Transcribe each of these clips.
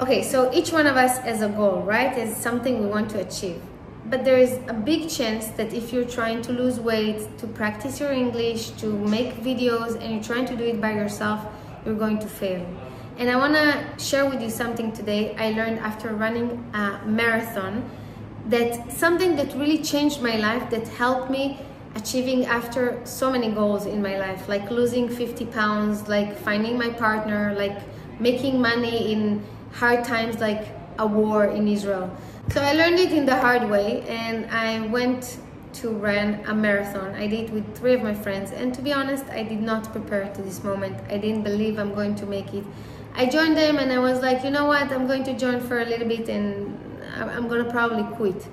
Okay, so each one of us has a goal, right? Is something we want to achieve. But there is a big chance that if you're trying to lose weight, to practice your English, to make videos, and you're trying to do it by yourself, you're going to fail. And I want to share with you something today I learned after running a marathon, that something that really changed my life, that helped me achieving after so many goals in my life, like losing 50 pounds, like finding my partner, like making money in hard times like a war in Israel. So I learned it in the hard way, and I went to run a marathon. I did with 3 of my friends, and to be honest, I did not prepare to this moment. I didn't believe I'm going to make it. I joined them and I was like, you know what, I'm going to join for a little bit and I'm going to probably quit.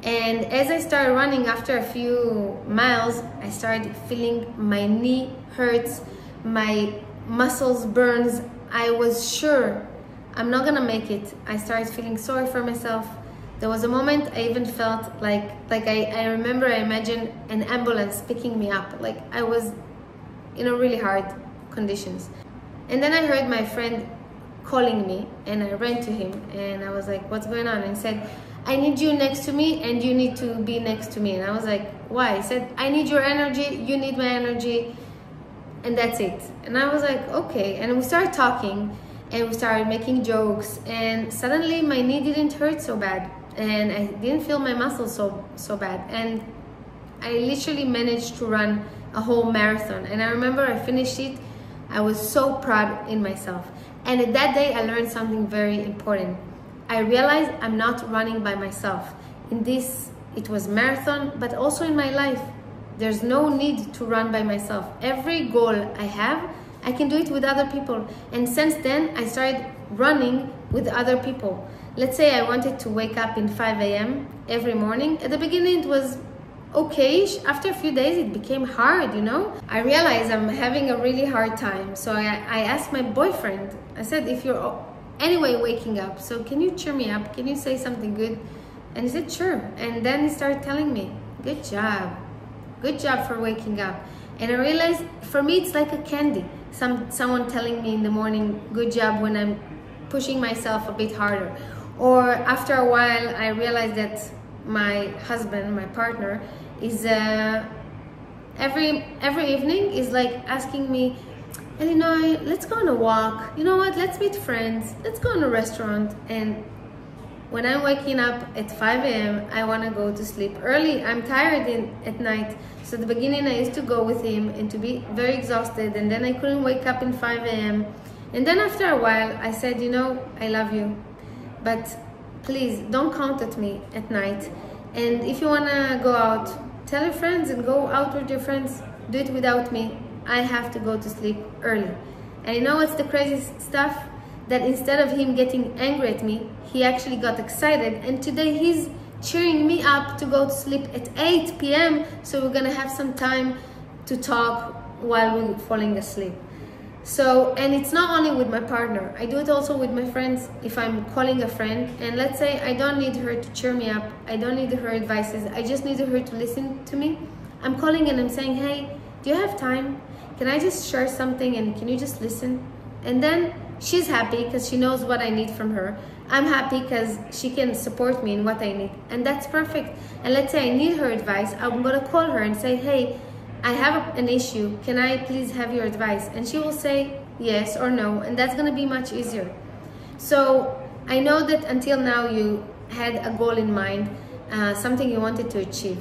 And as I started running, after a few miles, I started feeling my knee hurts, my muscles burns. I was sure I'm not gonna make it. I started feeling sorry for myself. There was a moment I even felt like I remember, I imagined an ambulance picking me up. Like I was in a really hard conditions. And then I heard my friend calling me, and I ran to him and I was like, what's going on? And he said, I need you next to me and you need to be next to me. And I was like, why? He said, I need your energy, you need my energy, and that's it. And I was like, okay. And we started talking and we started making jokes, and suddenly my knee didn't hurt so bad and I didn't feel my muscles so bad, and I literally managed to run a whole marathon. And I remember I finished it. I was so proud in myself. And at that day I learned something very important. I realized I'm not running by myself. In this, it was marathon, but also in my life, there's no need to run by myself. Every goal I have, I can do it with other people. And since then, I started running with other people. Let's say I wanted to wake up in 5 a.m. every morning. At the beginning, it was okay-ish. After a few days, it became hard, you know? I realized I'm having a really hard time. So I asked my boyfriend, I said, if you're anyway waking up, so can you cheer me up? Can you say something good? And he said, sure. And then he started telling me, good job for waking up. And I realized, for me, it's like a candy. Someone telling me in the morning, good job, when I'm pushing myself a bit harder. Or after a while, I realized that my husband, my partner, is every evening is like asking me, Illinois, let's go on a walk. You know what? Let's meet friends. Let's go on a restaurant. And when I'm waking up at 5 a.m., I want to go to sleep early. I'm tired at night. So at the beginning, I used to go with him and to be very exhausted. And then I couldn't wake up in 5 a.m. And then after a while, I said, you know, I love you, but please don't count at me at night. And if you want to go out, tell your friends and go out with your friends. Do it without me. I have to go to sleep early. And you know what's the crazy stuff? That instead of him getting angry at me, he actually got excited. And today he's cheering me up to go to sleep at 8 p.m. So we're gonna have some time to talk while we're falling asleep. So, and it's not only with my partner. I do it also with my friends. If I'm calling a friend, and let's say I don't need her to cheer me up, I don't need her advices, I just need her to listen to me. I'm calling and I'm saying, hey, do you have time? Can I just share something and can you just listen? And then she's happy because she knows what I need from her. I'm happy because she can support me in what I need. And that's perfect. And let's say I need her advice. I'm going to call her and say, hey, I have an issue. Can I please have your advice? And she will say yes or no. And that's going to be much easier. So I know that until now you had a goal in mind, something you wanted to achieve.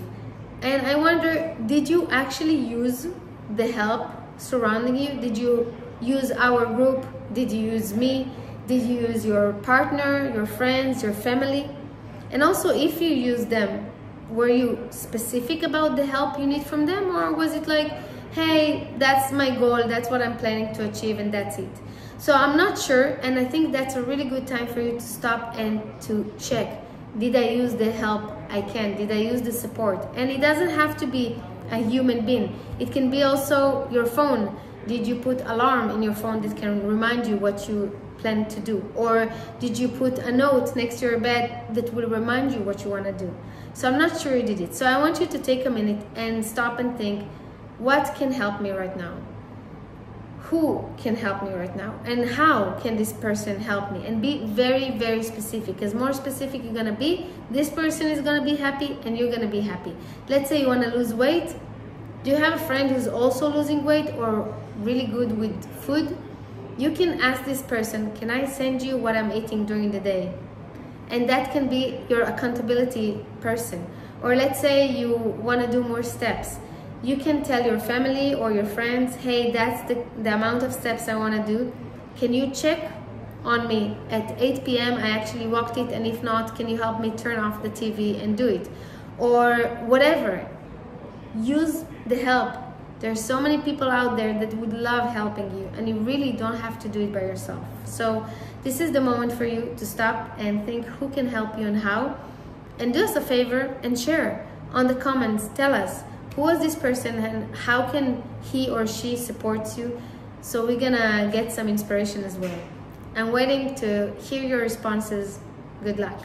And I wonder, did you actually use the help surrounding you? Did you use our group? Did you use me? Did you use your partner, your friends, your family? And also, if you use them, were you specific about the help you need from them? Or was it like, hey, that's my goal, that's what I'm planning to achieve, and that's it? So I'm not sure, and I think that's a really good time for you to stop and to check. Did I use the help I can? Did I use the support? And it doesn't have to be a human being. It can be also your phone. Did you put alarm in your phone that can remind you what you plan to do? Or did you put a note next to your bed that will remind you what you want to do? So I'm not sure you did it. So I want you to take a minute and stop and think, what can help me right now? who can help me right now and how can this person help me, and be very, very specific. Because more specific you're gonna be, this person is gonna be happy and you're gonna be happy. Let's say you want to lose weight. Do you have a friend who's also losing weight or really good with food? You can ask this person, can I send you what I'm eating during the day? And that can be your accountability person. Or let's say you want to do more steps. You can tell your family or your friends, hey, that's the amount of steps I want to do. Can you check on me at 8 p.m. I actually walked it, and if not, can you help me turn off the TV and do it? Or whatever. Use the help. There's so many people out there that would love helping you, and you really don't have to do it by yourself. So this is the moment for you to stop and think who can help you and how. And do us a favor and share on the comments. Tell us, who is this person and how can he or she support you? So we're gonna get some inspiration as well. I'm waiting to hear your responses. Good luck.